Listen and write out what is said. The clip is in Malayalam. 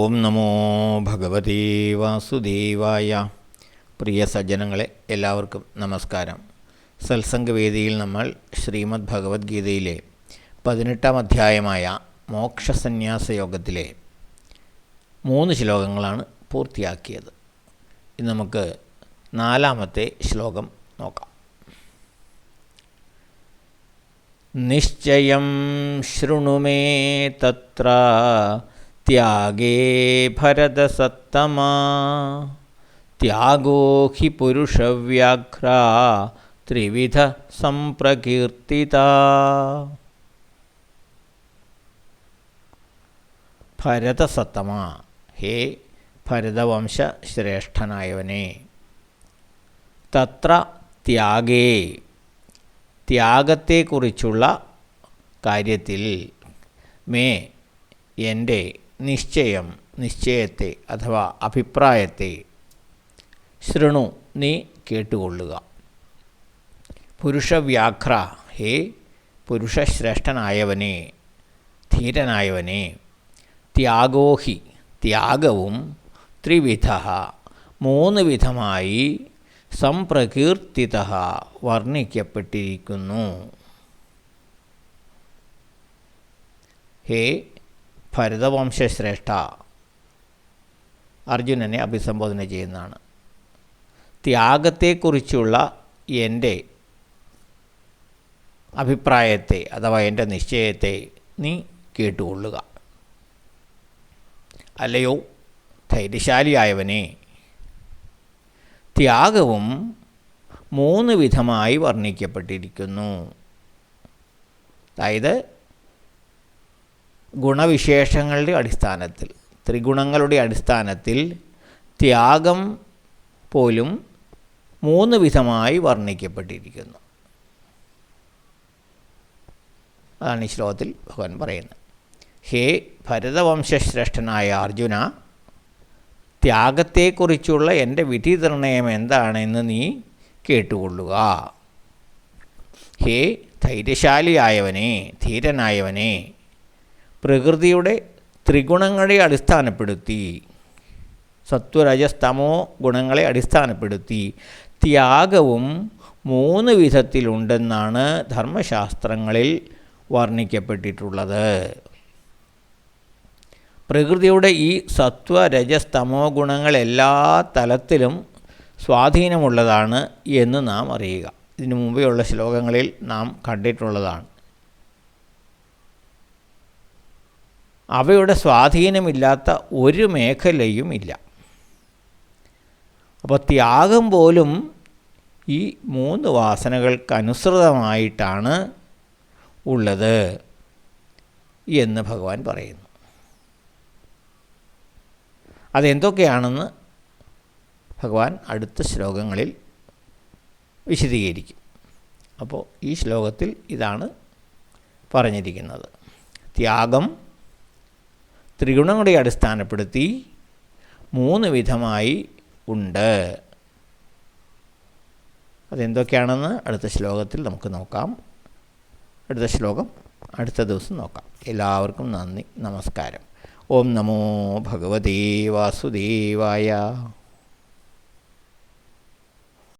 ഓം നമോ ഭഗവതേ വാസുദേവായ. പ്രിയ സജ്ജനങ്ങളെ, എല്ലാവർക്കും നമസ്കാരം. സത്സംഗവേദിയിൽ നമ്മൾ ശ്രീമദ് ഭഗവത്ഗീതയിലെ 18-ാം അധ്യായമായ മോക്ഷസന്യാസ യോഗത്തിലെ 3 ശ്ലോകങ്ങളാണ് പൂർത്തിയാക്കിയത്. ഇന്ന് നമുക്ക് 4-ാമത്തെ ശ്ലോകം നോക്കാം. നിശ്ചയം ശൃണു മേ തത്ര ത്യാഗേ ഭരതസത്തമാ ത്യാഗോ ഹി പുരുഷവ്യാഘ്ര ത്രിവിധ സംപ്രകീർത്തിതാ. ഭരതസത്തമാ, ഹേ ഭരതവംശ ശ്രേഷ്ഠനായവനെ. തത്ര ത്യാഗേ, ത്യാഗത്തെക്കുറിച്ചുള്ള കാര്യത്തിൽ, മേ എൻ്റെ, നിശ്ചയം നിശ്ചയത്തെ അഥവാ അഭിപ്രായത്തെ, ശൃണു നീ കേട്ടുകൊള്ളുക. പുരുഷവ്യാഘ്ര, ഹേ പുരുഷശ്രേഷ്ഠനായവനെ, ധീരനായവനെ. ത്യാഗോഹി, ത്യാഗവും, ത്രിവിധ 3 വിധമായി, സംപ്രകീർത്തിത വർണ്ണിക്കപ്പെട്ടിരിക്കുന്നു. ഹേ ഭരതവംശശ്രേഷ്ഠ, അർജുനനെ അഭിസംബോധന ചെയ്യുന്നതാണ്. ത്യാഗത്തെക്കുറിച്ചുള്ള എൻ്റെ അഭിപ്രായത്തെ അഥവാ എൻ്റെ നിശ്ചയത്തെ നീ കേട്ടുകൊള്ളുക. അല്ലയോ ധൈര്യശാലിയായവനെ, ത്യാഗവും 3 വിധമായി വർണ്ണിക്കപ്പെട്ടിരിക്കുന്നു. അതായത് ഗുണവിശേഷങ്ങളുടെ അടിസ്ഥാനത്തിൽ, ത്രിഗുണങ്ങളുടെ അടിസ്ഥാനത്തിൽ ത്യാഗം പോലും 3 വിധമായി വർണ്ണിക്കപ്പെട്ടിരിക്കുന്നു. അതാണ് ഈ ശ്ലോകത്തിൽ ഭഗവാൻ പറയുന്നത്. ഹേ ഭരതവംശശ്രേഷ്ഠനായ അർജുന, ത്യാഗത്തെക്കുറിച്ചുള്ള എൻ്റെ വിധി നിർണയം എന്താണെന്ന് നീ കേട്ടുകൊള്ളുക. ഹേ ധൈര്യശാലിയായവനെ, ധീരനായവനെ. പ്രകൃതിയുടെ ത്രിഗുണങ്ങളെ അടിസ്ഥാനപ്പെടുത്തി, സത്വരജസ്തമോ ഗുണങ്ങളെ അടിസ്ഥാനപ്പെടുത്തി ത്യാഗവും 3 വിധത്തിലുണ്ടെന്നാണ് ധർമ്മശാസ്ത്രങ്ങളിൽ വർണ്ണിക്കപ്പെട്ടിട്ടുള്ളത്. പ്രകൃതിയുടെ ഈ സത്വരജസ്തമോ ഗുണങ്ങൾ എല്ലാ തലത്തിലും സ്വാധീനമുള്ളതാണ് എന്ന് നാം അറിയുക. ഇതിനു മുമ്പെയുള്ള ശ്ലോകങ്ങളിൽ നാം കണ്ടിട്ടുള്ളതാണ്. അവയുടെ സ്വാധീനമില്ലാത്ത ഒരു മേഖലയും ഇല്ല. അപ്പോൾ ത്യാഗം പോലും ഈ 3 വാസനകൾക്കനുസൃതമായിട്ടാണ് ഉള്ളത് എന്ന് ഭഗവാൻ പറയുന്നു. അതെന്തൊക്കെയാണെന്ന് ഭഗവാൻ അടുത്ത ശ്ലോകങ്ങളിൽ വിശദീകരിക്കും. അപ്പോൾ ഈ ശ്ലോകത്തിൽ ഇതാണ് പറഞ്ഞിരിക്കുന്നത്. ത്യാഗം ത്രിഗുണങ്ങളെ അടിസ്ഥാനപ്പെടുത്തി 3 വിധമായി ഉണ്ട്. അതെന്തൊക്കെയാണെന്ന് അടുത്ത ശ്ലോകത്തിൽ നമുക്ക് നോക്കാം. അടുത്ത ശ്ലോകം അടുത്ത ദിവസം നോക്കാം. എല്ലാവർക്കും നന്ദി, നമസ്കാരം. ഓം നമോ ഭഗവതേ വാസുദേവായ.